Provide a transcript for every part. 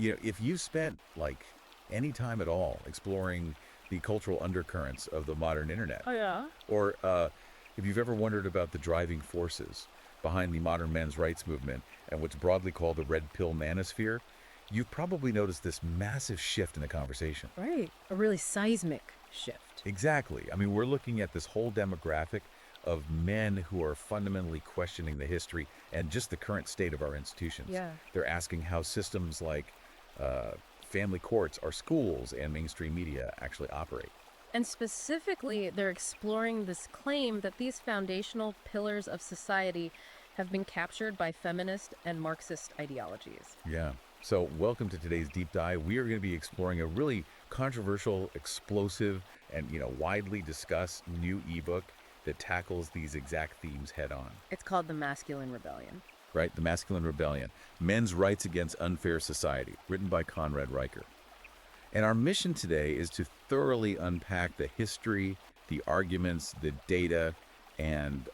If you spent like any time at all exploring the cultural undercurrents of the modern internet, Oh, yeah? or if you've ever wondered about the driving forces behind the modern men's rights movement and what's broadly called the red pill manosphere, you've probably noticed this massive shift in the conversation. Right. A really seismic shift. Exactly. I mean, we're looking at this whole demographic of men who are fundamentally questioning the history and just the current state of our institutions. Yeah. They're asking how systems like uh, family courts, our schools, and mainstream media actually operate. And specifically, they're exploring this claim that these foundational pillars of society have been captured by feminist and Marxist ideologies. Yeah. So, welcome to today's deep dive. We are going to be exploring a really controversial, explosive, and widely discussed new ebook that tackles these exact themes head on. It's called The Masculine Rebellion. Right? The Masculine Rebellion: Men's Rights Against Unfair Society, written by Conrad Riker. And our mission today is to thoroughly unpack the history, the arguments, the data, and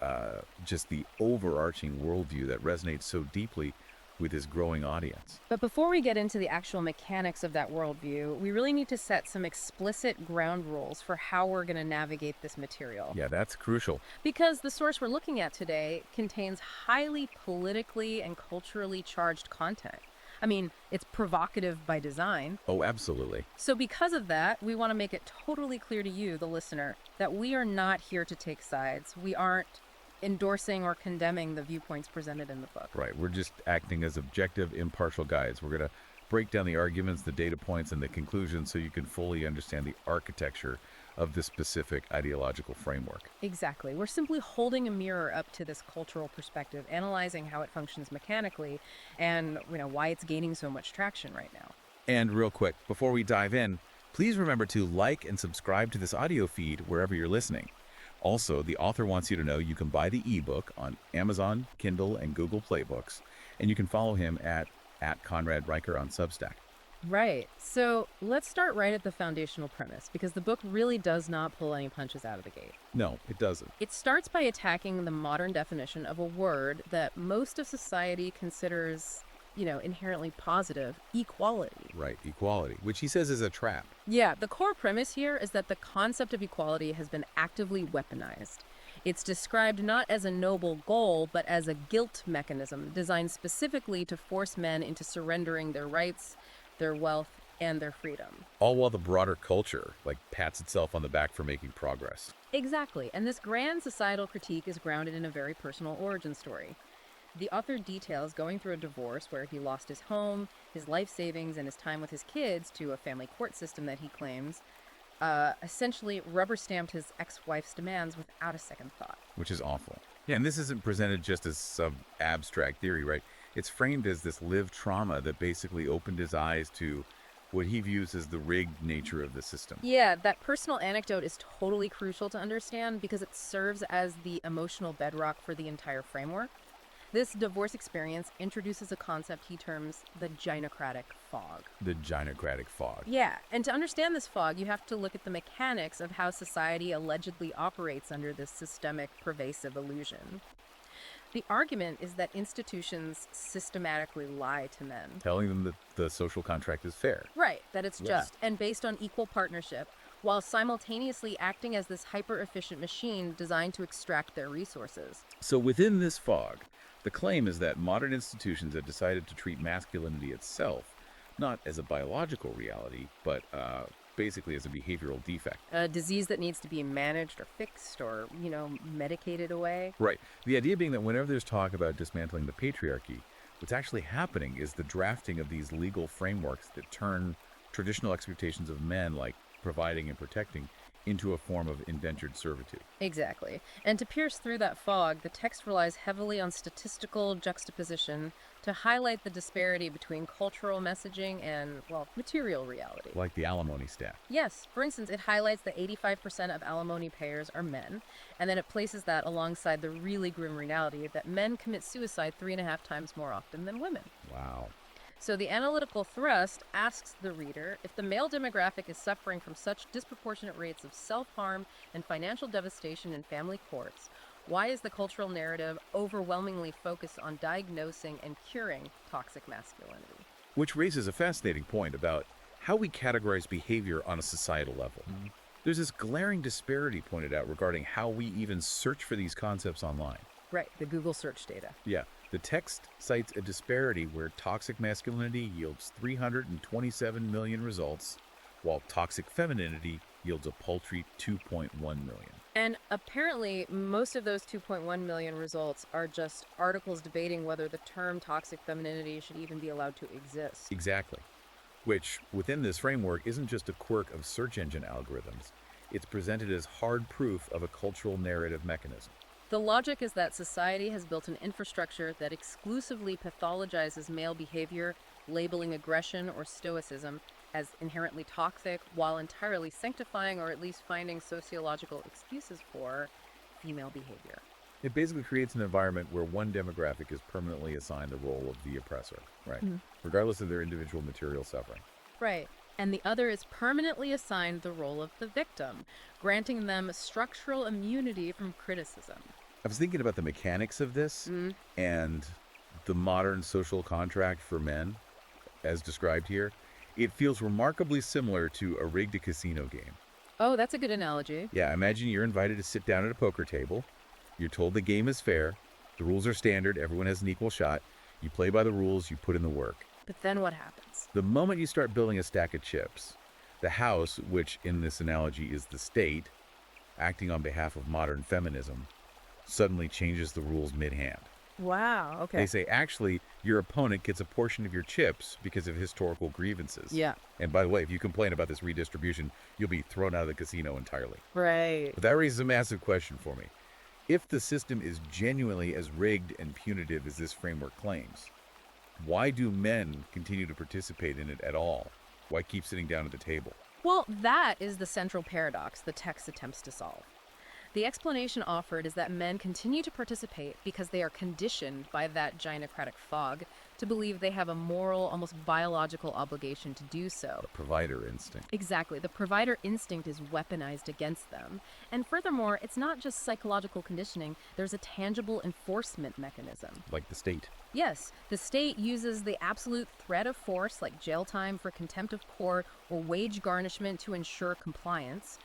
just the overarching worldview that resonates so deeply with this growing audience. But before we get into the actual mechanics of that worldview, we really need to set some explicit ground rules for how we're going to navigate this material. Yeah, that's crucial. Because the source we're looking at today contains highly politically and culturally charged content. I mean, it's provocative by design. Oh, absolutely. So because of that, we want to make it totally clear to you, the listener, that we are not here to take sides. We aren't endorsing or condemning the viewpoints presented in the book. Right. We're just acting as objective, impartial guides. We're going to break down the arguments, the data points, and the conclusions so you can fully understand the architecture of this specific ideological framework. Exactly. We're simply holding a mirror up to this cultural perspective, analyzing how it functions mechanically and, why it's gaining so much traction right now. And real quick, before we dive in, please remember to like and subscribe to this audio feed wherever you're listening. Also, the author wants you to know you can buy the ebook on Amazon, Kindle, and Google Play Books, and you can follow him at Conrad Riker on Substack. Right. So let's start right at the foundational premise, because the book really does not pull any punches out of the gate. No, it doesn't. It starts by attacking the modern definition of a word that most of society considers, inherently positive: equality. Right, equality, which he says is a trap. Yeah, the core premise here is that the concept of equality has been actively weaponized. It's described not as a noble goal, but as a guilt mechanism designed specifically to force men into surrendering their rights, their wealth, and their freedom. All while the broader culture, pats itself on the back for making progress. Exactly, and this grand societal critique is grounded in a very personal origin story. The author details going through a divorce where he lost his home, his life savings, and his time with his kids to a family court system that he claims essentially rubber-stamped his ex-wife's demands without a second thought. Which is awful. Yeah, and this isn't presented just as some abstract theory, right? It's framed as this lived trauma that basically opened his eyes to what he views as the rigged nature of the system. Yeah, that personal anecdote is totally crucial to understand because it serves as the emotional bedrock for the entire framework. This divorce experience introduces a concept he terms the gynocratic fog. The gynocratic fog. Yeah, and to understand this fog, you have to look at the mechanics of how society allegedly operates under this systemic, pervasive illusion. The argument is that institutions systematically lie to men. Telling them that the social contract is fair. Right, that it's just and based on equal partnership, while simultaneously acting as this hyper-efficient machine designed to extract their resources. So within this fog, the claim is that modern institutions have decided to treat masculinity itself not as a biological reality, but basically as a behavioral defect. A disease that needs to be managed or fixed or, medicated away. Right. The idea being that whenever there's talk about dismantling the patriarchy, what's actually happening is the drafting of these legal frameworks that turn traditional expectations of men, like providing and protecting, into a form of indentured servitude. Exactly. And to pierce through that fog, the text relies heavily on statistical juxtaposition to highlight the disparity between cultural messaging and, material reality. Like the alimony stat. Yes. For instance, it highlights that 85% of alimony payers are men, and then it places that alongside the really grim reality that men commit suicide 3.5 times more often than women. Wow. So the analytical thrust asks the reader, if the male demographic is suffering from such disproportionate rates of self-harm and financial devastation in family courts, why is the cultural narrative overwhelmingly focused on diagnosing and curing toxic masculinity? Which raises a fascinating point about how we categorize behavior on a societal level. There's this glaring disparity pointed out regarding how we even search for these concepts online. Right, the Google search data. Yeah, the text cites a disparity where toxic masculinity yields 327 million results, while toxic femininity yields a paltry 2.1 million. And apparently, most of those 2.1 million results are just articles debating whether the term toxic femininity should even be allowed to exist. Exactly. Which, within this framework, isn't just a quirk of search engine algorithms. It's presented as hard proof of a cultural narrative mechanism. The logic is that society has built an infrastructure that exclusively pathologizes male behavior, labeling aggression or stoicism as inherently toxic, while entirely sanctifying or at least finding sociological excuses for female behavior. It basically creates an environment where one demographic is permanently assigned the role of the oppressor, right? Regardless of their individual material suffering. Right. And the other is permanently assigned the role of the victim, granting them structural immunity from criticism. I was thinking about the mechanics of this and the modern social contract for men, as described here. It feels remarkably similar to a rigged casino game. Oh, that's a good analogy. Yeah, imagine you're invited to sit down at a poker table. You're told the game is fair. The rules are standard. Everyone has an equal shot. You play by the rules. You put in the work. But then what happens? The moment you start building a stack of chips, the house, which in this analogy is the state, acting on behalf of modern feminism, suddenly changes the rules mid-hand. Wow, okay. They say, actually, your opponent gets a portion of your chips because of historical grievances. Yeah. And by the way, if you complain about this redistribution, you'll be thrown out of the casino entirely. Right. But that raises a massive question for me. If the system is genuinely as rigged and punitive as this framework claims, why do men continue to participate in it at all? Why keep sitting down at the table? Well, that is the central paradox the text attempts to solve. The explanation offered is that men continue to participate because they are conditioned by that gynocratic fog to believe they have a moral, almost biological obligation to do so. The provider instinct. Exactly. The provider instinct is weaponized against them. And furthermore, it's not just psychological conditioning, there's a tangible enforcement mechanism. Like the state. Yes, the state uses the absolute threat of force, like jail time for contempt of court or wage garnishment, to ensure compliance.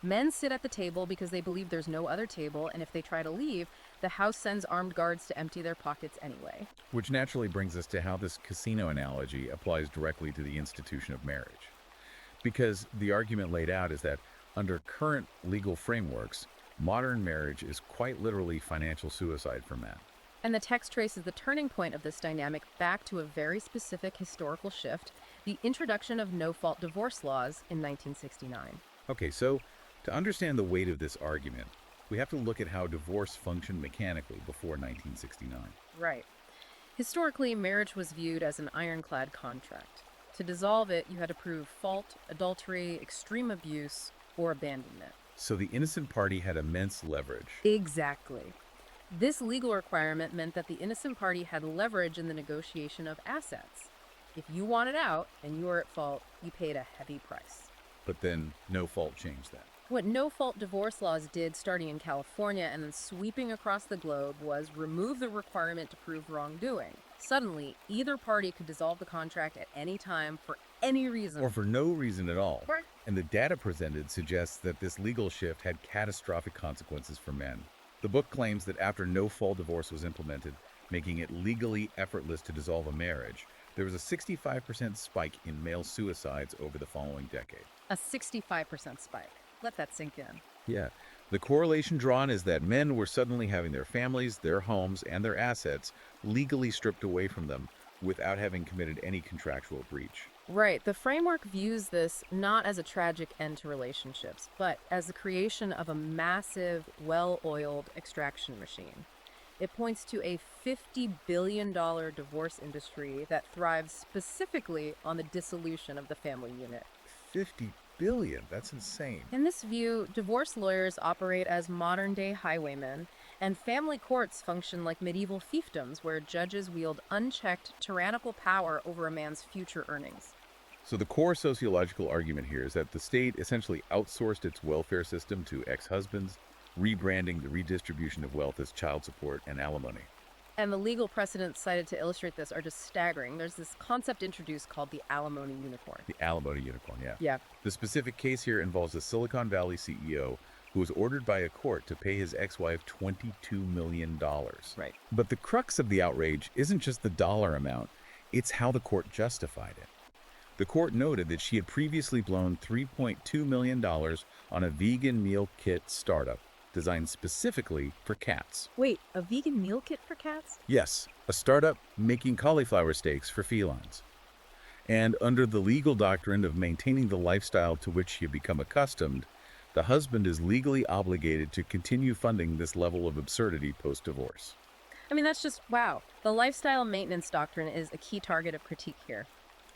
Men sit at the table because they believe there's no other table, and if they try to leave, the house sends armed guards to empty their pockets anyway. Which naturally brings us to how this casino analogy applies directly to the institution of marriage. Because the argument laid out is that under current legal frameworks, modern marriage is quite literally financial suicide for men. And the text traces the turning point of this dynamic back to a very specific historical shift, the introduction of no-fault divorce laws in 1969. Okay, so to understand the weight of this argument, we have to look at how divorce functioned mechanically before 1969. Right. Historically, marriage was viewed as an ironclad contract. To dissolve it, you had to prove fault, adultery, extreme abuse, or abandonment. So the innocent party had immense leverage. Exactly. This legal requirement meant that the innocent party had leverage in the negotiation of assets. If you wanted out and you were at fault, you paid a heavy price. But then no fault changed that. What no-fault divorce laws did, starting in California and then sweeping across the globe, was remove the requirement to prove wrongdoing. Suddenly, either party could dissolve the contract at any time for any reason. Or for no reason at all. Right. And the data presented suggests that this legal shift had catastrophic consequences for men. The book claims that after no-fault divorce was implemented, making it legally effortless to dissolve a marriage, there was a 65% spike in male suicides over the following decade. A 65% spike. Let that sink in. Yeah. The correlation drawn is that men were suddenly having their families, their homes, and their assets legally stripped away from them without having committed any contractual breach. Right. The framework views this not as a tragic end to relationships, but as the creation of a massive, well-oiled extraction machine. It points to a $50 billion divorce industry that thrives specifically on the dissolution of the family unit. 50 billion? That's insane. In this view, divorce lawyers operate as modern-day highwaymen, and family courts function like medieval fiefdoms where judges wield unchecked, tyrannical power over a man's future earnings. So the core sociological argument here is that the state essentially outsourced its welfare system to ex-husbands, rebranding the redistribution of wealth as child support and alimony. And the legal precedents cited to illustrate this are just staggering. There's this concept introduced called the alimony unicorn. The alimony unicorn, yeah. Yeah. The specific case here involves a Silicon Valley CEO who was ordered by a court to pay his ex-wife $22 million. Right. But the crux of the outrage isn't just the dollar amount, it's how the court justified it. The court noted that she had previously blown $3.2 million on a vegan meal kit startup designed specifically for cats. Wait, a vegan meal kit for cats? Yes, a startup making cauliflower steaks for felines. And under the legal doctrine of maintaining the lifestyle to which he had become accustomed, the husband is legally obligated to continue funding this level of absurdity post-divorce. I mean, that's just, wow. The lifestyle maintenance doctrine is a key target of critique here.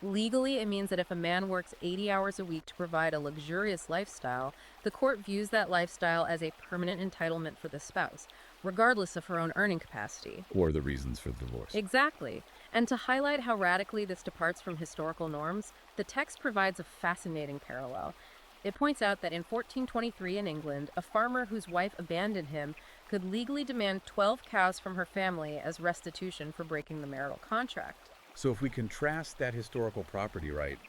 Legally, it means that if a man works 80 hours a week to provide a luxurious lifestyle, the court views that lifestyle as a permanent entitlement for the spouse, regardless of her own earning capacity. Or the reasons for the divorce. Exactly. And to highlight how radically this departs from historical norms, the text provides a fascinating parallel. It points out that in 1423 in England, a farmer whose wife abandoned him could legally demand 12 cows from her family as restitution for breaking the marital contract. So if we contrast that historical property right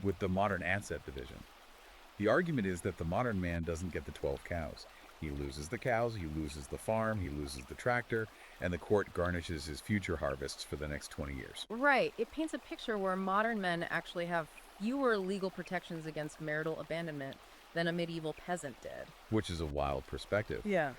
with the modern asset division, the argument is that the modern man doesn't get the 12 cows. He loses the cows, he loses the farm, he loses the tractor, and the court garnishes his future harvests for the next 20 years. Right. It paints a picture where modern men actually have fewer legal protections against marital abandonment than a medieval peasant did. Which is a wild perspective. Yeah.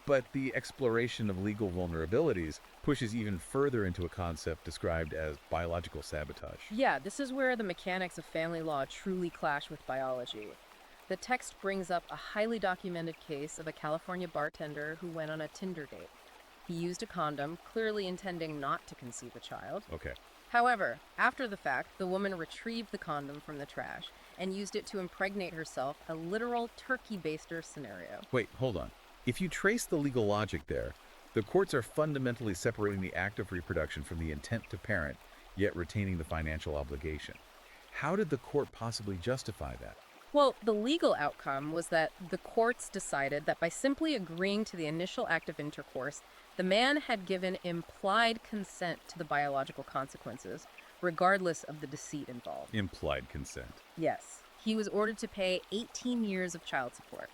But the exploration of legal vulnerabilities pushes even further into a concept described as biological sabotage. Yeah, this is where the mechanics of family law truly clash with biology. The text brings up a highly documented case of a California bartender who went on a Tinder date. He used a condom, clearly intending not to conceive a child. Okay. However, after the fact, the woman retrieved the condom from the trash and used it to impregnate herself, a literal turkey baster scenario. Wait, hold on. If you trace the legal logic there, the courts are fundamentally separating the act of reproduction from the intent to parent, yet retaining the financial obligation. How did the court possibly justify that? Well, the legal outcome was that the courts decided that by simply agreeing to the initial act of intercourse, the man had given implied consent to the biological consequences, regardless of the deceit involved. Implied consent. Yes. He was ordered to pay 18 years of child support.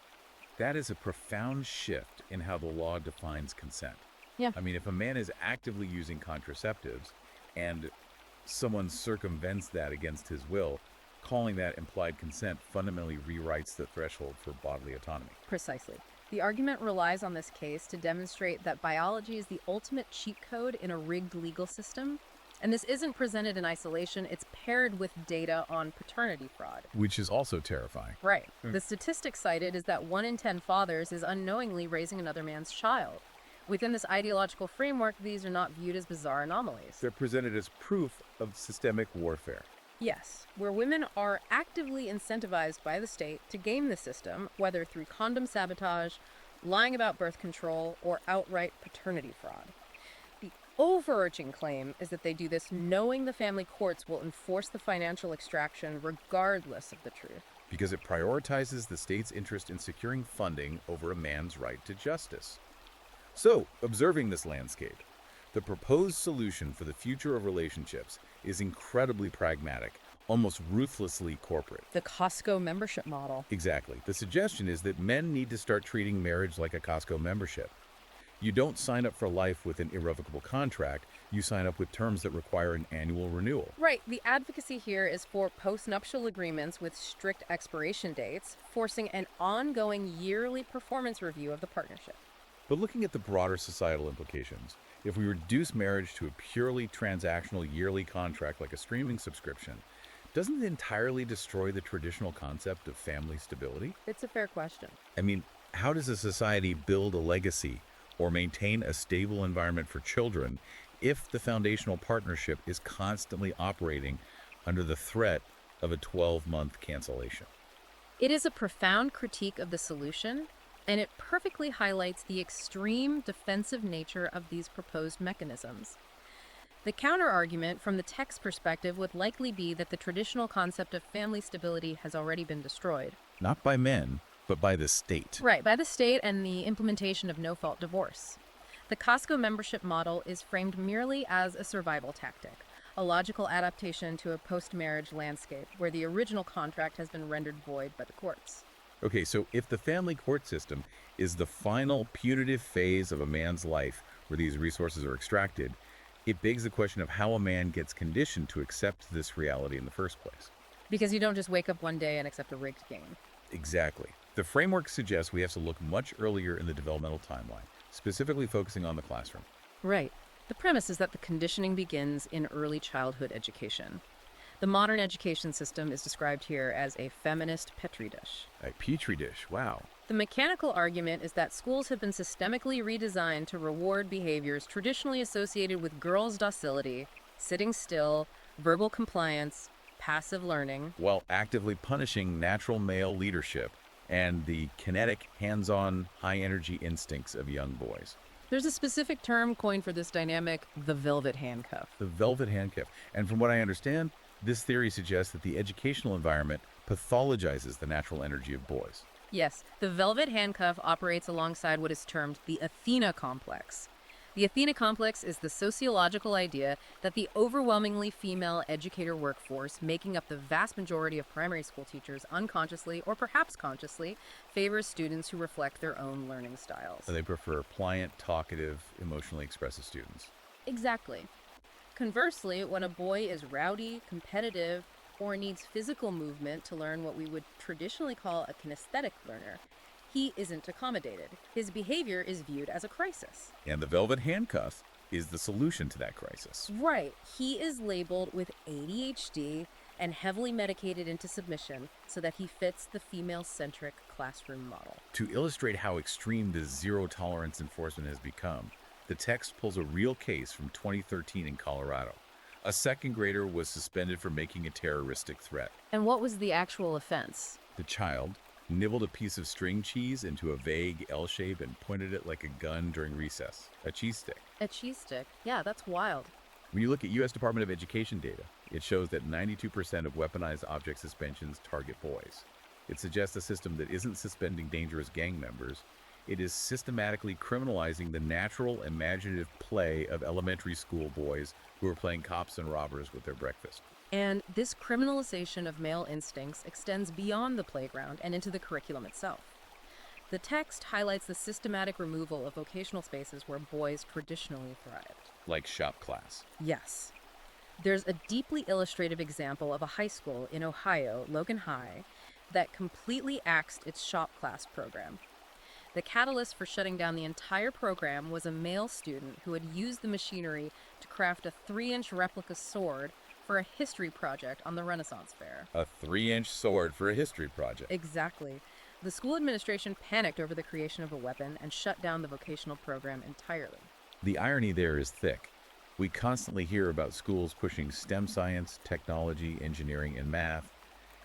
That is a profound shift in how the law defines consent. Yeah. I mean, if a man is actively using contraceptives and someone circumvents that against his will, calling that implied consent fundamentally rewrites the threshold for bodily autonomy. Precisely. The argument relies on this case to demonstrate that biology is the ultimate cheat code in a rigged legal system. And this isn't presented in isolation, it's paired with data on paternity fraud. Which is also terrifying. Right. The statistic cited is that 1 in 10 fathers is unknowingly raising another man's child. Within this ideological framework, these are not viewed as bizarre anomalies. They're presented as proof of systemic warfare. Yes, where women are actively incentivized by the state to game the system, whether through condom sabotage, lying about birth control, or outright paternity fraud. The overarching claim is that they do this knowing the family courts will enforce the financial extraction regardless of the truth. Because it prioritizes the state's interest in securing funding over a man's right to justice. So, observing this landscape, the proposed solution for the future of relationships is incredibly pragmatic, almost ruthlessly corporate. The Costco membership model. Exactly. The suggestion is that men need to start treating marriage like a Costco membership. You don't sign up for life with an irrevocable contract, you sign up with terms that require an annual renewal. Right. The advocacy here is for postnuptial agreements with strict expiration dates, forcing an ongoing yearly performance review of the partnership. But looking at the broader societal implications, if we reduce marriage to a purely transactional yearly contract like a streaming subscription, doesn't it entirely destroy the traditional concept of family stability? It's a fair question. I mean, how does a society build a legacy or maintain a stable environment for children if the foundational partnership is constantly operating under the threat of a 12-month cancellation? It is a profound critique of the solution, and it perfectly highlights the extreme defensive nature of these proposed mechanisms. The counter-argument from the text perspective would likely be that the traditional concept of family stability has already been destroyed. Not by men, but by the state. Right, by the state and the implementation of no-fault divorce. The Costco membership model is framed merely as a survival tactic, a logical adaptation to a post-marriage landscape where the original contract has been rendered void by the courts. Okay, so if the family court system is the final punitive phase of a man's life where these resources are extracted, it begs the question of how a man gets conditioned to accept this reality in the first place. Because you don't just wake up one day and accept a rigged game. Exactly. The framework suggests we have to look much earlier in the developmental timeline, specifically focusing on the classroom. Right. The premise is that the conditioning begins in early childhood education. The modern education system is described here as a feminist petri dish. A petri dish, wow. The mechanical argument is that schools have been systemically redesigned to reward behaviors traditionally associated with girls' docility, sitting still, verbal compliance, passive learning, While actively punishing natural male leadership and the kinetic, hands-on, high-energy instincts of young boys. There's a specific term coined for this dynamic, the velvet handcuff. The velvet handcuff. And from what I understand, this theory suggests that the educational environment pathologizes the natural energy of boys. Yes, the velvet handcuff operates alongside what is termed the Athena complex. The Athena complex is the sociological idea that the overwhelmingly female educator workforce, making up the vast majority of primary school teachers unconsciously or perhaps consciously, favors students who reflect their own learning styles. So they prefer pliant, talkative, emotionally expressive students. Exactly. Conversely, when a boy is rowdy, competitive, or needs physical movement to learn what we would traditionally call a kinesthetic learner, he isn't accommodated. His behavior is viewed as a crisis. And the velvet handcuff is the solution to that crisis. Right. He is labeled with ADHD and heavily medicated into submission so that he fits the female-centric classroom model. To illustrate how extreme this zero-tolerance enforcement has become, the text pulls a real case from 2013 in Colorado. A second grader was suspended for making a terroristic threat. And what was the actual offense? The child nibbled a piece of string cheese into a vague L shape and pointed it like a gun during recess. A cheese stick. A cheese stick. Yeah, that's wild. When you look at U.S. Department of Education data, it shows that 92% of weaponized object suspensions target boys. It suggests a system that isn't suspending dangerous gang members. It is systematically criminalizing the natural, imaginative play of elementary school boys who are playing cops and robbers with their breakfast. And this criminalization of male instincts extends beyond the playground and into the curriculum itself. The text highlights the systematic removal of vocational spaces where boys traditionally thrived. Like shop class. Yes. There's a deeply illustrative example of a high school in Ohio, Logan High, that completely axed its shop class program. The catalyst for shutting down the entire program was a male student who had used the machinery to craft a 3-inch replica sword for a history project on the Renaissance Fair. A 3-inch sword for a history project. Exactly. The school administration panicked over the creation of a weapon and shut down the vocational program entirely. The irony there is thick. We constantly hear about schools pushing STEM science, technology, engineering, and math,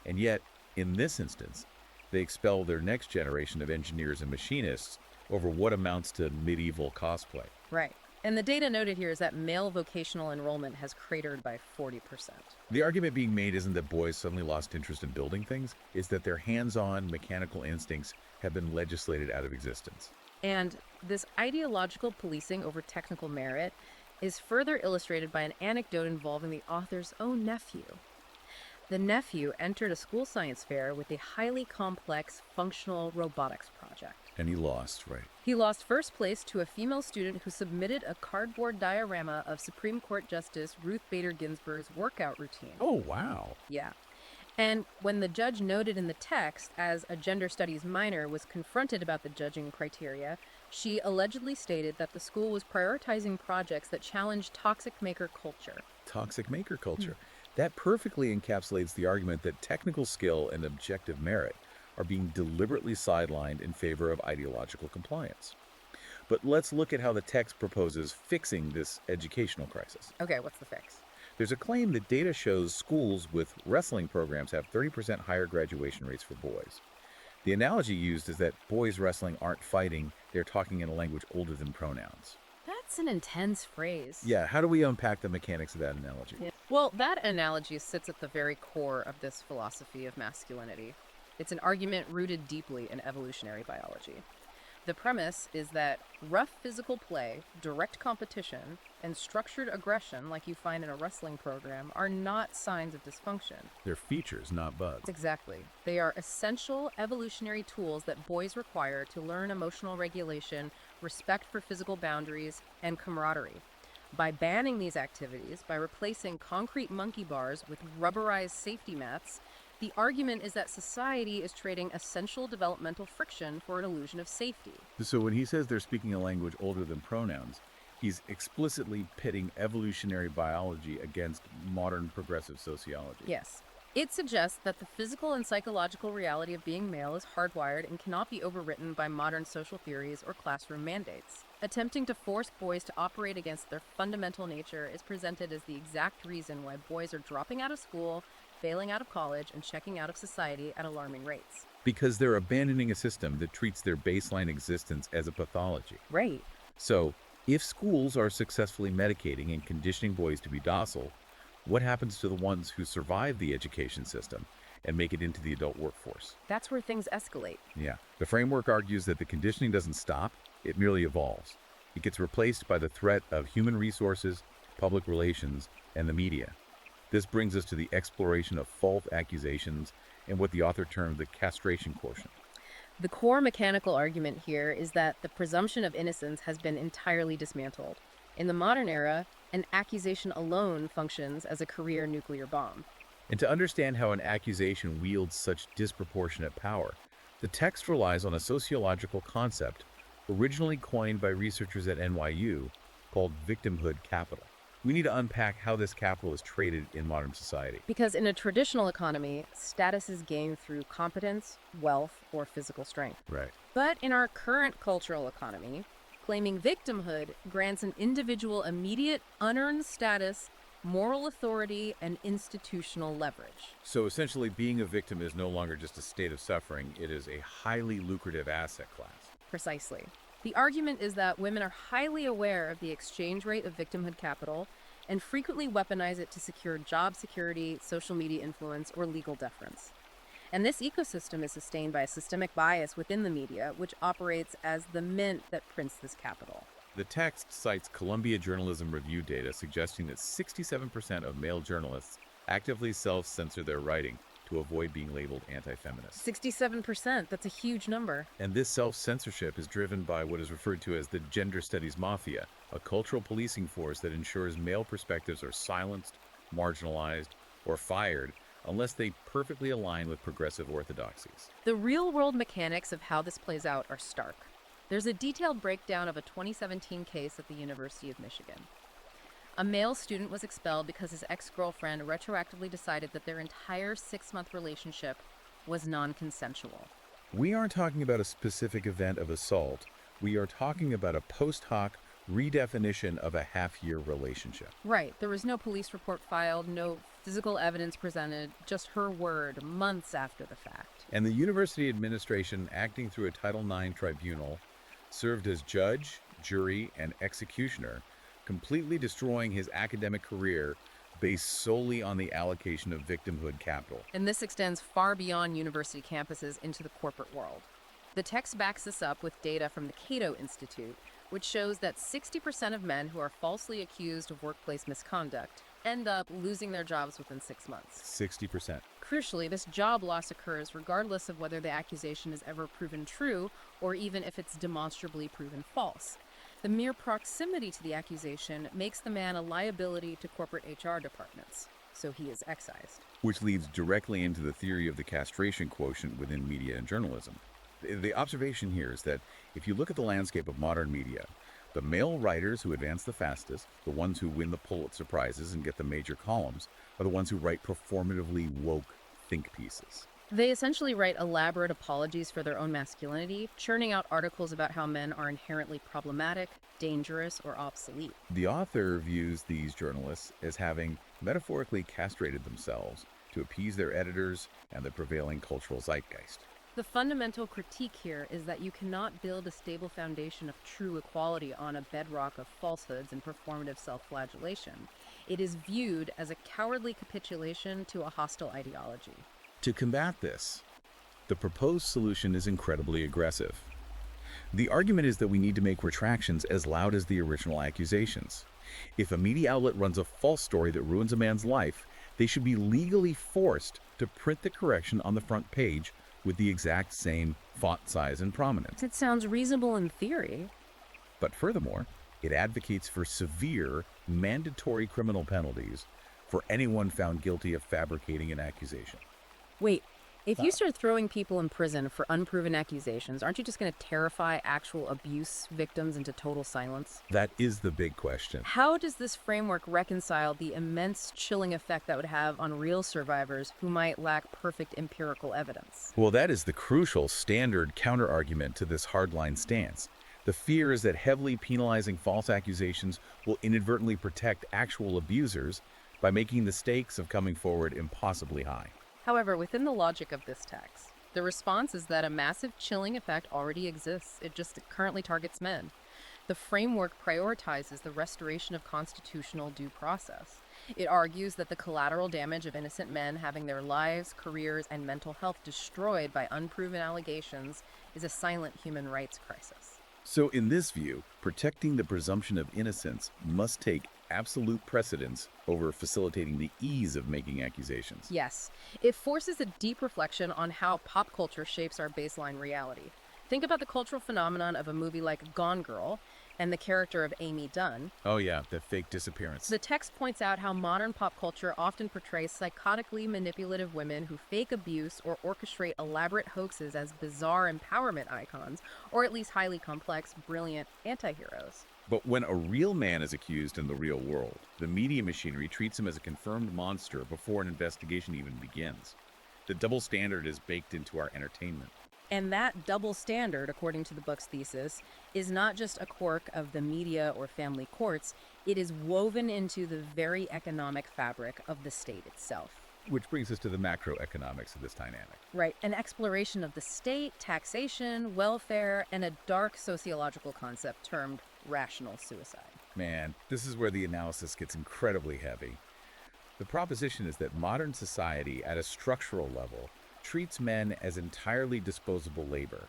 and yet, in this instance, they expel their next generation of engineers and machinists over what amounts to medieval cosplay. Right. And the data noted here is that male vocational enrollment has cratered by 40%. The argument being made isn't that boys suddenly lost interest in building things, it's that their hands-on mechanical instincts have been legislated out of existence. And this ideological policing over technical merit is further illustrated by an anecdote involving the author's own nephew. The nephew entered a school science fair with a highly complex functional robotics project. And he lost, right? He lost first place to a female student who submitted a cardboard diorama of Supreme Court Justice Ruth Bader Ginsburg's workout routine. Oh, wow. Yeah. And when the judge noted in the text, as a gender studies minor was confronted about the judging criteria, she allegedly stated that the school was prioritizing projects that challenged toxic maker culture. Toxic maker culture. That perfectly encapsulates the argument that technical skill and objective merit are being deliberately sidelined in favor of ideological compliance. But let's look at how the text proposes fixing this educational crisis. Okay, what's the fix? There's a claim that data shows schools with wrestling programs have 30% higher graduation rates for boys. The analogy used is that boys wrestling aren't fighting, they're talking in a language older than pronouns. That's an intense phrase. Yeah, how do we unpack the mechanics of that analogy? Yeah. Well, that analogy sits at the very core of this philosophy of masculinity. It's an argument rooted deeply in evolutionary biology. The premise is that rough physical play, direct competition, and structured aggression, like you find in a wrestling program, are not signs of dysfunction. They're features, not bugs. Exactly. They are essential evolutionary tools that boys require to learn emotional regulation, respect for physical boundaries, and camaraderie. By banning these activities, by replacing concrete monkey bars with rubberized safety mats, the argument is that society is trading essential developmental friction for an illusion of safety. So when he says they're speaking a language older than pronouns, he's explicitly pitting evolutionary biology against modern progressive sociology. Yes. It suggests that the physical and psychological reality of being male is hardwired and cannot be overwritten by modern social theories or classroom mandates. Attempting to force boys to operate against their fundamental nature is presented as the exact reason why boys are dropping out of school, failing out of college, and checking out of society at alarming rates. Because they're abandoning a system that treats their baseline existence as a pathology. Right. So, if schools are successfully medicating and conditioning boys to be docile, what happens to the ones who survive the education system and make it into the adult workforce? That's where things escalate. Yeah. The framework argues that the conditioning doesn't stop, it merely evolves. It gets replaced by the threat of human resources, public relations, and the media. This brings us to the exploration of false accusations and what the author termed the castration quotient. The core mechanical argument here is that the presumption of innocence has been entirely dismantled. In the modern era, an accusation alone functions as a career nuclear bomb. And to understand how an accusation wields such disproportionate power, the text relies on a sociological concept originally coined by researchers at NYU called victimhood capital. We need to unpack how this capital is traded in modern society. Because in a traditional economy, status is gained through competence, wealth, or physical strength. Right. But in our current cultural economy, claiming victimhood grants an individual immediate unearned status, moral authority, and institutional leverage. So essentially, being a victim is no longer just a state of suffering, it is a highly lucrative asset class. Precisely. The argument is that women are highly aware of the exchange rate of victimhood capital and frequently weaponize it to secure job security, social media influence, or legal deference. And this ecosystem is sustained by a systemic bias within the media, which operates as the mint that prints this capital. The text cites Columbia Journalism Review data suggesting that 67% of male journalists actively self-censor their writing to avoid being labeled anti-feminist. 67%, that's a huge number. And this self-censorship is driven by what is referred to as the gender studies mafia, a cultural policing force that ensures male perspectives are silenced, marginalized, or fired unless they perfectly align with progressive orthodoxies. The real-world mechanics of how this plays out are stark. There's a detailed breakdown of a 2017 case at the University of Michigan. A male student was expelled because his ex-girlfriend retroactively decided that their entire 6-month relationship was non-consensual. We aren't talking about a specific event of assault. We are talking about a post hoc redefinition of a half-year relationship. Right. There was no police report filed, no physical evidence presented, just her word months after the fact. And the university administration, acting through a Title IX tribunal, served as judge, jury, and executioner, completely destroying his academic career based solely on the allocation of victimhood capital. And this extends far beyond university campuses into the corporate world. The text backs this up with data from the Cato Institute, which shows that 60% of men who are falsely accused of workplace misconduct end up losing their jobs within 6 months. 60%. Crucially, this job loss occurs regardless of whether the accusation is ever proven true or even if it's demonstrably proven false. The mere proximity to the accusation makes the man a liability to corporate HR departments, so he is excised. Which leads directly into the theory of the castration quotient within media and journalism. The observation here is that if you look at the landscape of modern media, the male writers who advance the fastest, the ones who win the Pulitzer Prizes and get the major columns, are the ones who write performatively woke think pieces. They essentially write elaborate apologies for their own masculinity, churning out articles about how men are inherently problematic, dangerous, or obsolete. The author views these journalists as having metaphorically castrated themselves to appease their editors and the prevailing cultural zeitgeist. The fundamental critique here is that you cannot build a stable foundation of true equality on a bedrock of falsehoods and performative self-flagellation. It is viewed as a cowardly capitulation to a hostile ideology. To combat this, the proposed solution is incredibly aggressive. The argument is that we need to make retractions as loud as the original accusations. If a media outlet runs a false story that ruins a man's life, they should be legally forced to print the correction on the front page with the exact same font size and prominence. It sounds reasonable in theory. But furthermore, it advocates for severe, mandatory criminal penalties for anyone found guilty of fabricating an accusation. Wait, if you start throwing people in prison for unproven accusations, aren't you just going to terrify actual abuse victims into total silence? That is the big question. How does this framework reconcile the immense chilling effect that would have on real survivors who might lack perfect empirical evidence? Well, that is the crucial standard counterargument to this hardline stance. The fear is that heavily penalizing false accusations will inadvertently protect actual abusers by making the stakes of coming forward impossibly high. However, within the logic of this text, the response is that a massive chilling effect already exists. It just currently targets men. The framework prioritizes the restoration of constitutional due process. It argues that the collateral damage of innocent men having their lives, careers, and mental health destroyed by unproven allegations is a silent human rights crisis. So in this view, protecting the presumption of innocence must take absolute precedence over facilitating the ease of making accusations. Yes, it forces a deep reflection on how pop culture shapes our baseline reality. Think about the cultural phenomenon of a movie like Gone Girl and the character of Amy Dunn. Oh yeah, the fake disappearance. The text points out how modern pop culture often portrays psychotically manipulative women who fake abuse or orchestrate elaborate hoaxes as bizarre empowerment icons, or at least highly complex, brilliant anti-heroes. But when a real man is accused in the real world, the media machinery treats him as a confirmed monster before an investigation even begins. The double standard is baked into our entertainment. And that double standard, according to the book's thesis, is not just a quirk of the media or family courts, it is woven into the very economic fabric of the state itself. Which brings us to the macroeconomics of this dynamic. Right, an exploration of the state, taxation, welfare, and a dark sociological concept termed rational suicide. Man, this is where the analysis gets incredibly heavy. The proposition is that modern society, at a structural level, treats men as entirely disposable labor.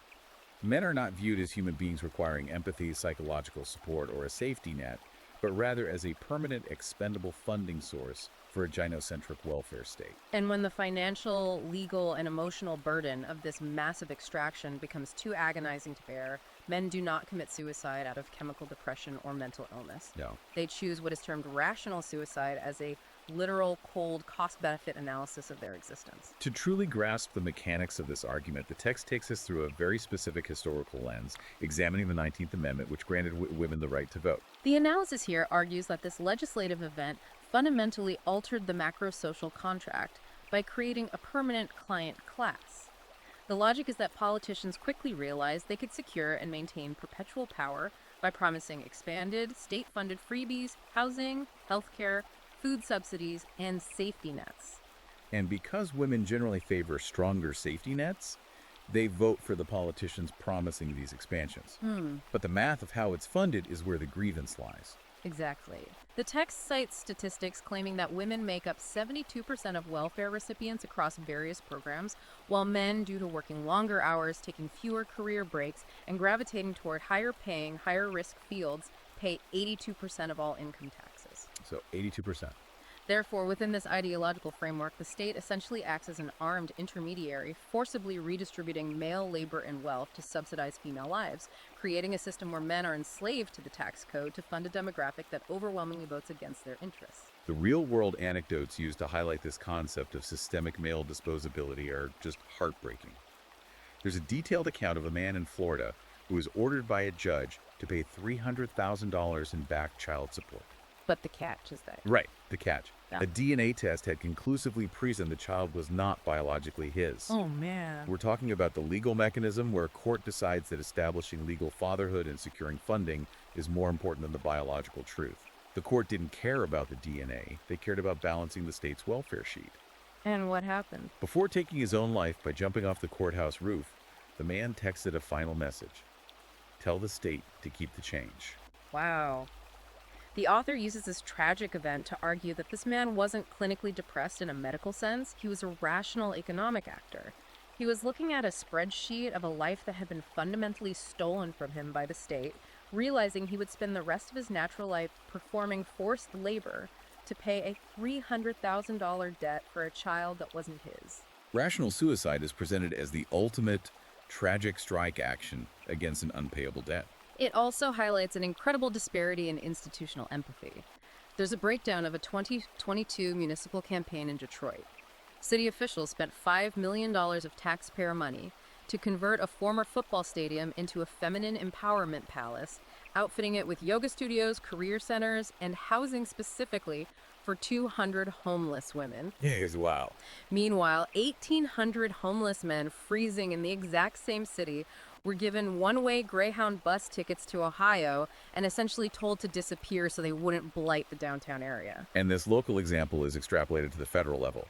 Men are not viewed as human beings requiring empathy, psychological support, or a safety net, but rather as a permanent expendable funding source for a gynocentric welfare state. And when the financial, legal, and emotional burden of this massive extraction becomes too agonizing to bear, men do not commit suicide out of chemical depression or mental illness. No. They choose what is termed rational suicide as a literal, cold, cost-benefit analysis of their existence. To truly grasp the mechanics of this argument, the text takes us through a very specific historical lens, examining the 19th Amendment, which granted women the right to vote. The analysis here argues that this legislative event fundamentally altered the macro-social contract by creating a permanent client class. The logic is that politicians quickly realized they could secure and maintain perpetual power by promising expanded, state-funded freebies, housing, healthcare, food subsidies, and safety nets. And because women generally favor stronger safety nets, they vote for the politicians promising these expansions. But the math of how it's funded is where the grievance lies. Exactly. The text cites statistics claiming that women make up 72% of welfare recipients across various programs, while men, due to working longer hours, taking fewer career breaks, and gravitating toward higher paying, higher risk fields, pay 82% of all income taxes. So 82%. Therefore, within this ideological framework, the state essentially acts as an armed intermediary, forcibly redistributing male labor and wealth to subsidize female lives, creating a system where men are enslaved to the tax code to fund a demographic that overwhelmingly votes against their interests. The real-world anecdotes used to highlight this concept of systemic male disposability are just heartbreaking. There's a detailed account of a man in Florida who was ordered by a judge to pay $300,000 in back child support. But the catch is that. Right, the catch. Yeah. A DNA test had conclusively proven the child was not biologically his. Oh, man. We're talking about the legal mechanism where a court decides that establishing legal fatherhood and securing funding is more important than the biological truth. The court didn't care about the DNA. They cared about balancing the state's welfare sheet. And what happened? Before taking his own life by jumping off the courthouse roof, the man texted a final message. Tell the state to keep the change. Wow. The author uses this tragic event to argue that this man wasn't clinically depressed in a medical sense. He was a rational economic actor. He was looking at a spreadsheet of a life that had been fundamentally stolen from him by the state, realizing he would spend the rest of his natural life performing forced labor to pay a $300,000 debt for a child that wasn't his. Rational suicide is presented as the ultimate tragic strike action against an unpayable debt. It also highlights an incredible disparity in institutional empathy. There's a breakdown of a 2022 municipal campaign in Detroit. City officials spent $5 million of taxpayer money to convert a former football stadium into a feminine empowerment palace, outfitting it with yoga studios, career centers, and housing specifically for 200 homeless women. Yes, wow. Meanwhile, 1,800 homeless men freezing in the exact same city were given one-way Greyhound bus tickets to Ohio and essentially told to disappear so they wouldn't blight the downtown area. And this local example is extrapolated to the federal level.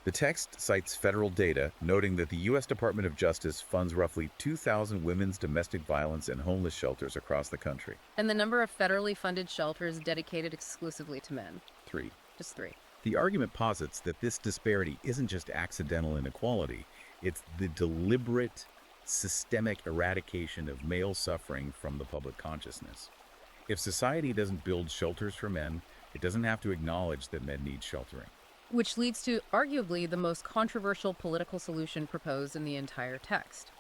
The text cites federal data, noting that the U.S. Department of Justice funds roughly 2,000 women's domestic violence and homeless shelters across the country. And the number of federally funded shelters dedicated exclusively to men. 3. Just 3. The argument posits that this disparity isn't just accidental inequality, it's the deliberate, systemic eradication of male suffering from the public consciousness. If society doesn't build shelters for men, it doesn't have to acknowledge that men need sheltering. Which leads to arguably the most controversial political solution proposed in the entire text.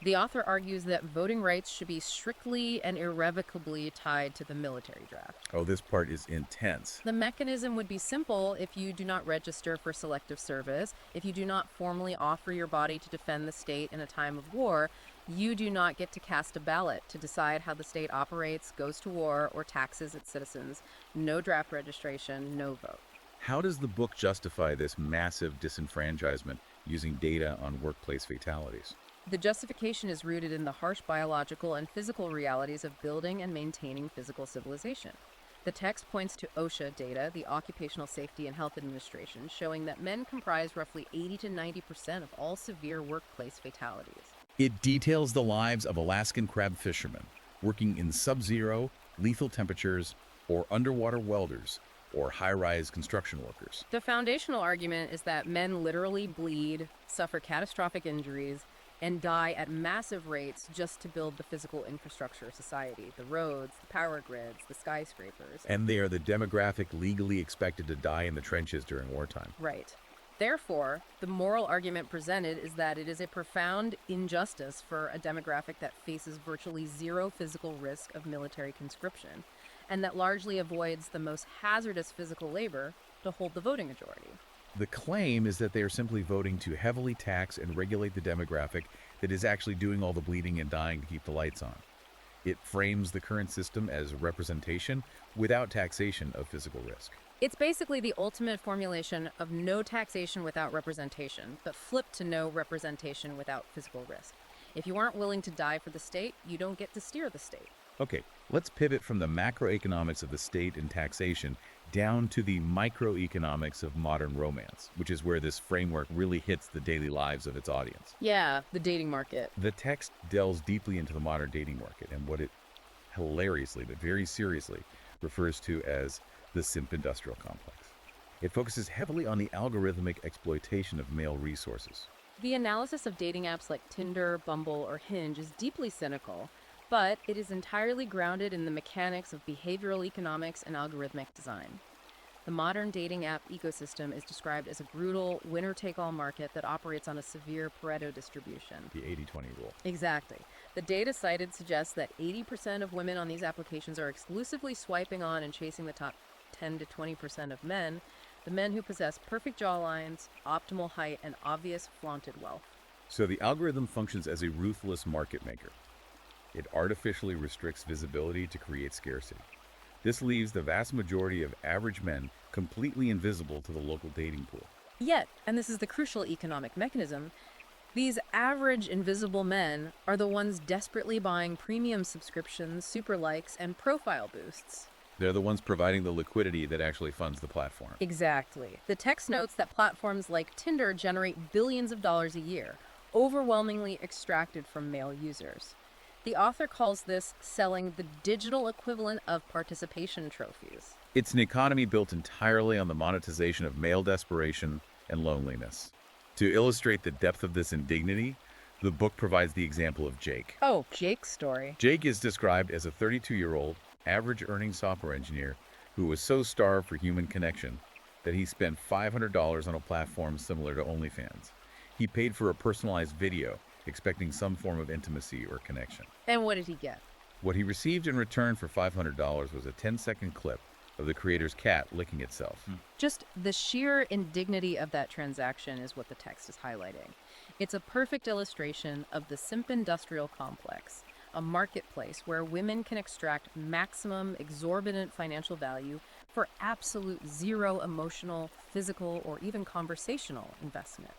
The author argues that voting rights should be strictly and irrevocably tied to the military draft. Oh, this part is intense. The mechanism would be simple if you do not register for selective service, if you do not formally offer your body to defend the state in a time of war, you do not get to cast a ballot to decide how the state operates, goes to war, or taxes its citizens. No draft registration, no vote. How does the book justify this massive disenfranchisement using data on workplace fatalities? The justification is rooted in the harsh biological and physical realities of building and maintaining physical civilization. The text points to OSHA data, the Occupational Safety and Health Administration, showing that men comprise roughly 80 to 90% of all severe workplace fatalities. It details the lives of Alaskan crab fishermen working in sub-zero, lethal temperatures, or underwater welders, or high-rise construction workers. The foundational argument is that men literally bleed, suffer catastrophic injuries, and die at massive rates just to build the physical infrastructure of society, the roads, the power grids, the skyscrapers. And they are the demographic legally expected to die in the trenches during wartime. Right. Therefore, the moral argument presented is that it is a profound injustice for a demographic that faces virtually zero physical risk of military conscription, and that largely avoids the most hazardous physical labor to hold the voting majority. The claim is that they are simply voting to heavily tax and regulate the demographic that is actually doing all the bleeding and dying to keep the lights on. It frames the current system as representation without taxation of physical risk. It's basically the ultimate formulation of no taxation without representation, but flipped to no representation without physical risk. If you aren't willing to die for the state, you don't get to steer the state. Okay, let's pivot from the macroeconomics of the state and taxation down to the microeconomics of modern romance, which is where this framework really hits the daily lives of its audience. Yeah, the dating market. The text delves deeply into the modern dating market and what it hilariously but very seriously refers to as the simp industrial complex. It focuses heavily on the algorithmic exploitation of male resources. The analysis of dating apps like Tinder, Bumble, or Hinge is deeply cynical, but it is entirely grounded in the mechanics of behavioral economics and algorithmic design. The modern dating app ecosystem is described as a brutal, winner-take-all market that operates on a severe Pareto distribution. The 80-20 rule. Exactly. The data cited suggests that 80% of women on these applications are exclusively swiping on and chasing the top 10 to 20% of men, the men who possess perfect jawlines, optimal height, and obvious flaunted wealth. So the algorithm functions as a ruthless market maker. It artificially restricts visibility to create scarcity. This leaves the vast majority of average men completely invisible to the local dating pool. Yet, and this is the crucial economic mechanism, these average invisible men are the ones desperately buying premium subscriptions, super likes, and profile boosts. They're the ones providing the liquidity that actually funds the platform. Exactly. The text notes that platforms like Tinder generate billions of dollars a year, overwhelmingly extracted from male users. The author calls this selling the digital equivalent of participation trophies. It's an economy built entirely on the monetization of male desperation and loneliness. To illustrate the depth of this indignity, the book provides the example of Jake. Oh, Jake's story. Jake is described as a 32-year-old, average-earning software engineer who was so starved for human connection that he spent $500 on a platform similar to OnlyFans. He paid for a personalized video, expecting some form of intimacy or connection. And what did he get? What he received in return for $500 was a 10-second clip of the creator's cat licking itself. Just the sheer indignity of that transaction is what the text is highlighting. It's a perfect illustration of the simp industrial complex, a marketplace where women can extract maximum exorbitant financial value for absolute zero emotional, physical, or even conversational investment.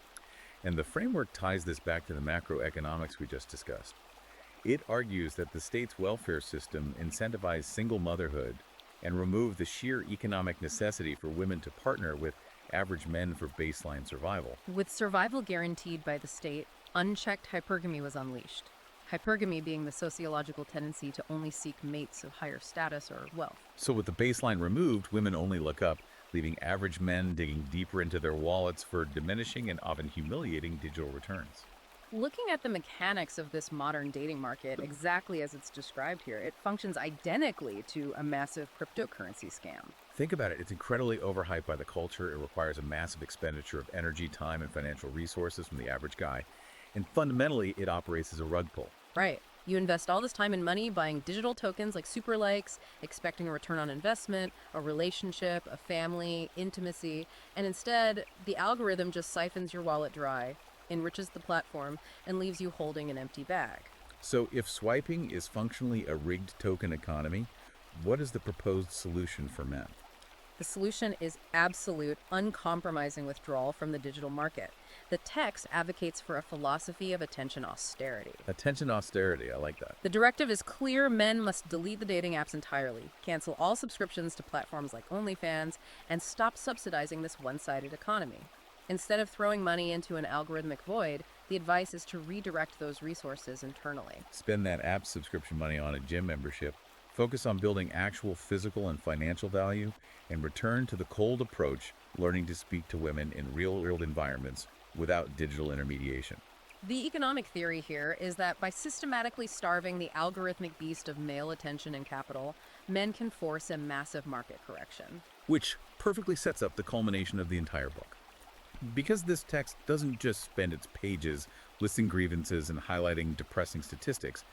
And the framework ties this back to the macroeconomics we just discussed. It argues that the state's welfare system incentivized single motherhood and removed the sheer economic necessity for women to partner with average men for baseline survival. With survival guaranteed by the state, unchecked hypergamy was unleashed. Hypergamy being the sociological tendency to only seek mates of higher status or wealth. So with the baseline removed, women only look up, leaving average men digging deeper into their wallets for diminishing and often humiliating digital returns. Looking at the mechanics of this modern dating market exactly as it's described here, it functions identically to a massive cryptocurrency scam. Think about it, it's incredibly overhyped by the culture. It requires a massive expenditure of energy, time, and financial resources from the average guy. And fundamentally, it operates as a rug pull. Right. You invest all this time and money buying digital tokens like super likes, expecting a return on investment, a relationship, a family, intimacy, and instead, the algorithm just siphons your wallet dry, enriches the platform, and leaves you holding an empty bag. So if swiping is functionally a rigged token economy, what is the proposed solution for men? The solution is absolute, uncompromising withdrawal from the digital market. The text advocates for a philosophy of attention austerity. Attention austerity, I like that. The directive is clear: men must delete the dating apps entirely, cancel all subscriptions to platforms like OnlyFans, and stop subsidizing this one-sided economy. Instead of throwing money into an algorithmic void, the advice is to redirect those resources internally. Spend that app subscription money on a gym membership, focus on building actual physical and financial value, and return to the cold approach, learning to speak to women in real-world environments without digital intermediation. The economic theory here is that by systematically starving the algorithmic beast of male attention and capital, men can force a massive market correction. Which perfectly sets up the culmination of the entire book. Because this text doesn't just spend its pages listing grievances and highlighting depressing statistics,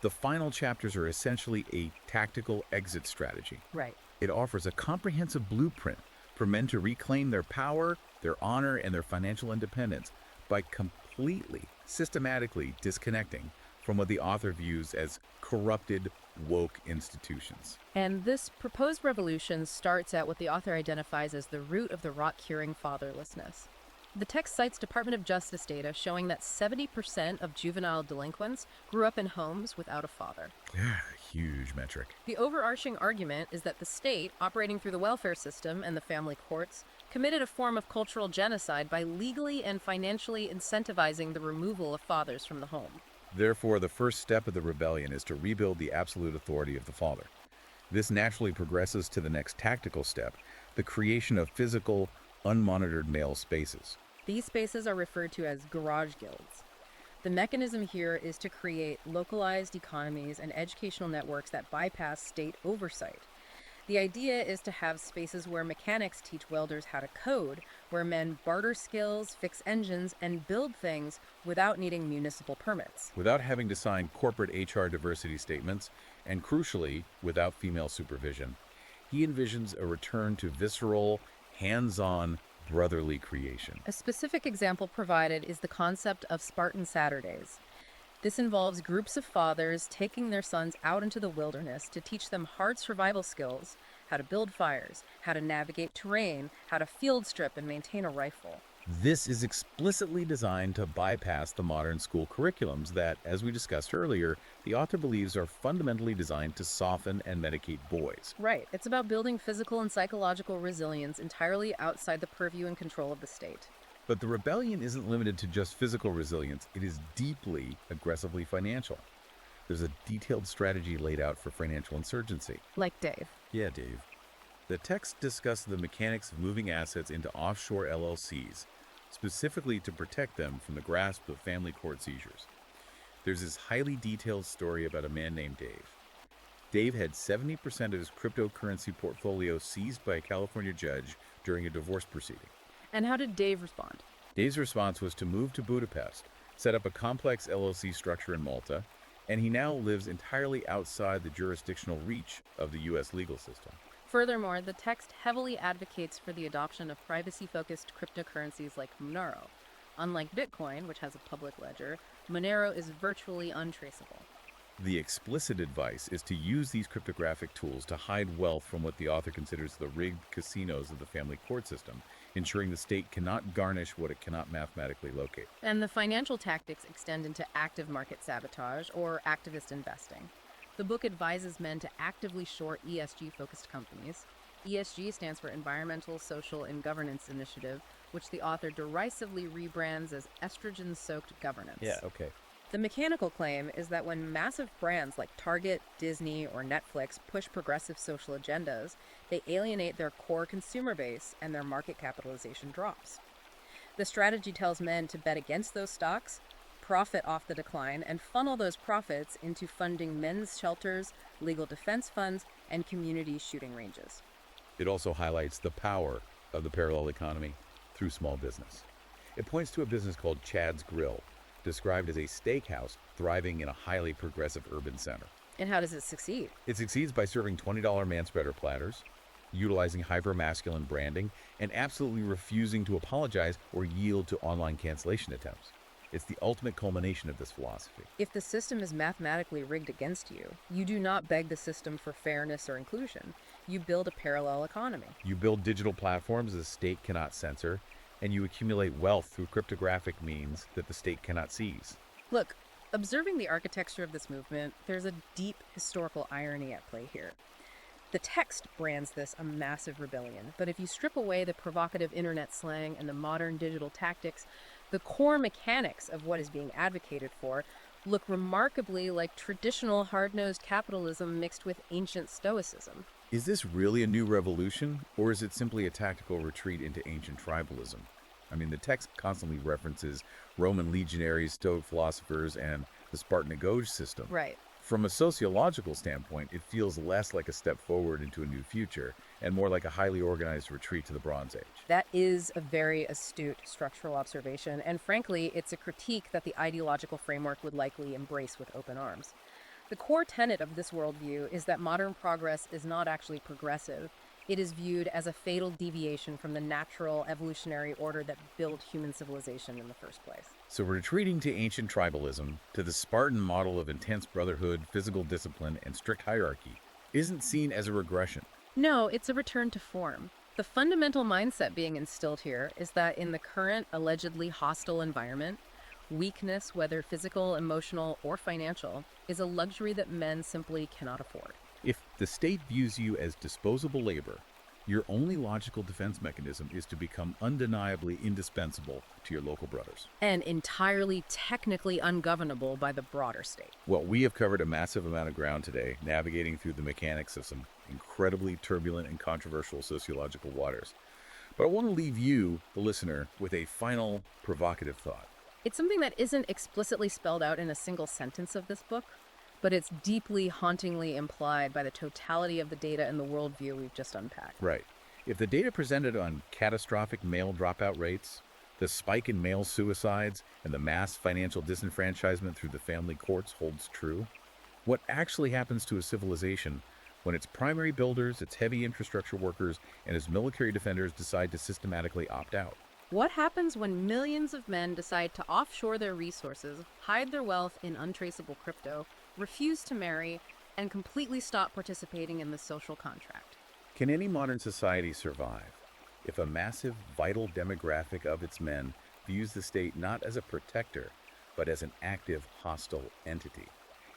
the final chapters are essentially a tactical exit strategy. Right. It offers a comprehensive blueprint for men to reclaim their power, their honor, and their financial independence by completely, systematically disconnecting from what the author views as corrupted, woke institutions. And this proposed revolution starts at what the author identifies as the root of the rot-curing fatherlessness. The text cites Department of Justice data showing that 70% of juvenile delinquents grew up in homes without a father. Huge metric. The overarching argument is that the state, operating through the welfare system and the family courts, committed a form of cultural genocide by legally and financially incentivizing the removal of fathers from the home. Therefore, the first step of the rebellion is to rebuild the absolute authority of the father. This naturally progresses to the next tactical step, the creation of physical, unmonitored male spaces. These spaces are referred to as garage guilds. The mechanism here is to create localized economies and educational networks that bypass state oversight. The idea is to have spaces where mechanics teach welders how to code, where men barter skills, fix engines, and build things without needing municipal permits. Without having to sign corporate HR diversity statements, and crucially, without female supervision. He envisions a return to visceral, hands-on, brotherly creation. A specific example provided is the concept of Spartan Saturdays. This involves groups of fathers taking their sons out into the wilderness to teach them hard survival skills, how to build fires, how to navigate terrain, how to field strip and maintain a rifle. This is explicitly designed to bypass the modern school curriculums that, as we discussed earlier, the author believes are fundamentally designed to soften and medicate boys. Right. It's about building physical and psychological resilience entirely outside the purview and control of the state. But the rebellion isn't limited to just physical resilience. It is deeply, aggressively financial. There's a detailed strategy laid out for financial insurgency. Like Dave. Yeah, Dave. The text discusses the mechanics of moving assets into offshore LLCs, specifically to protect them from the grasp of family court seizures. There's this highly detailed story about a man named Dave. Dave had 70% of his cryptocurrency portfolio seized by a California judge during a divorce proceeding. And how did Dave respond? Dave's response was to move to Budapest, set up a complex LLC structure in Malta, and he now lives entirely outside the jurisdictional reach of the U.S. legal system. Furthermore, the text heavily advocates for the adoption of privacy-focused cryptocurrencies like Monero. Unlike Bitcoin, which has a public ledger, Monero is virtually untraceable. The explicit advice is to use these cryptographic tools to hide wealth from what the author considers the rigged casinos of the family court system, ensuring the state cannot garnish what it cannot mathematically locate. And the financial tactics extend into active market sabotage or activist investing. The book advises men to actively short ESG-focused companies. ESG stands for Environmental, Social, and Governance Initiative, which the author derisively rebrands as estrogen-soaked governance. Yeah, okay. The mechanical claim is that when massive brands like Target, Disney, or Netflix push progressive social agendas, they alienate their core consumer base and their market capitalization drops. The strategy tells men to bet against those stocks, profit off the decline, and funnel those profits into funding men's shelters, legal defense funds, and community shooting ranges. It also highlights the power of the parallel economy through small business. It points to a business called Chad's Grill, described as a steakhouse thriving in a highly progressive urban center. And how does it succeed? It succeeds by serving $20 man-spreader platters, utilizing hyper-masculine branding, and absolutely refusing to apologize or yield to online cancellation attempts. It's the ultimate culmination of this philosophy. If the system is mathematically rigged against you, you do not beg the system for fairness or inclusion. You build a parallel economy. You build digital platforms the state cannot censor, and you accumulate wealth through cryptographic means that the state cannot seize. Look, observing the architecture of this movement, there's a deep historical irony at play here. The text brands this a massive rebellion, but if you strip away the provocative internet slang and the modern digital tactics, the core mechanics of what is being advocated for look remarkably like traditional hard-nosed capitalism mixed with ancient stoicism. Is this really a new revolution, or is it simply a tactical retreat into ancient tribalism? I mean, the text constantly references Roman legionaries, Stoic philosophers, and the Spartan Agog system. Right. From a sociological standpoint, it feels less like a step forward into a new future and more like a highly organized retreat to the Bronze Age. That is a very astute structural observation, and frankly, it's a critique that the ideological framework would likely embrace with open arms. The core tenet of this worldview is that modern progress is not actually progressive. It is viewed as a fatal deviation from the natural evolutionary order that built human civilization in the first place. So we're retreating to ancient tribalism, to the Spartan model of intense brotherhood, physical discipline, and strict hierarchy, isn't seen as a regression. No, it's a return to form. The fundamental mindset being instilled here is that in the current allegedly hostile environment, weakness, whether physical, emotional, or financial, is a luxury that men simply cannot afford. If the state views you as disposable labor, your only logical defense mechanism is to become undeniably indispensable to your local brothers. And entirely technically ungovernable by the broader state. Well, we have covered a massive amount of ground today, navigating through the mechanics of some incredibly turbulent and controversial sociological waters. But I want to leave you, the listener, with a final provocative thought. It's something that isn't explicitly spelled out in a single sentence of this book, but it's deeply, hauntingly implied by the totality of the data and the worldview we've just unpacked. Right. If the data presented on catastrophic male dropout rates, the spike in male suicides, and the mass financial disenfranchisement through the family courts holds true, what actually happens to a civilization when its primary builders, its heavy infrastructure workers, and its military defenders decide to systematically opt out? What happens when millions of men decide to offshore their resources, hide their wealth in untraceable crypto, refuse to marry, and completely stop participating in the social contract? Can any modern society survive if a massive, vital demographic of its men views the state not as a protector, but as an active, hostile entity?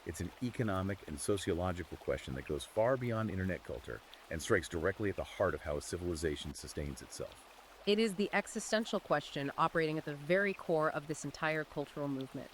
It's an economic and sociological question that goes far beyond internet culture and strikes directly at the heart of how a civilization sustains itself. It is the existential question operating at the very core of this entire cultural movement.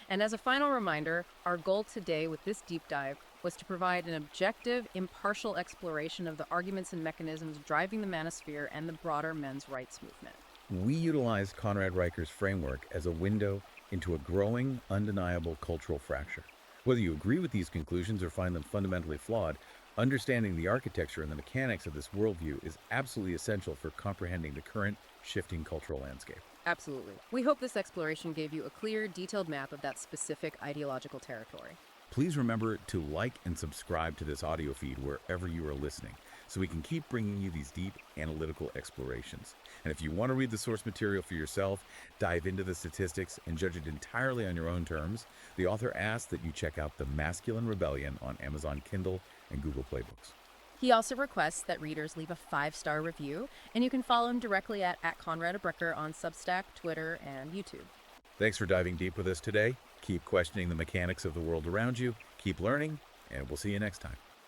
And as a final reminder, our goal today with this deep dive was to provide an objective, impartial exploration of the arguments and mechanisms driving the manosphere and the broader men's rights movement. We utilized Conrad Riker's framework as a window into a growing, undeniable cultural fracture. Whether you agree with these conclusions or find them fundamentally flawed, understanding the architecture and the mechanics of this worldview is absolutely essential for comprehending the current shifting cultural landscape. Absolutely. We hope this exploration gave you a clear, detailed map of that specific ideological territory. Please remember to like and subscribe to this audio feed wherever you are listening, so we can keep bringing you these deep analytical explorations. And if you want to read the source material for yourself, dive into the statistics, and judge it entirely on your own terms, the author asks that you check out The Masculine Rebellion on Amazon Kindle and Google Play Books. He also requests that readers leave a 5-star review, and you can follow him directly at Conrad on Substack, Twitter, and YouTube. Thanks for diving deep with us today. Keep questioning the mechanics of the world around you, keep learning, and we'll see you next time.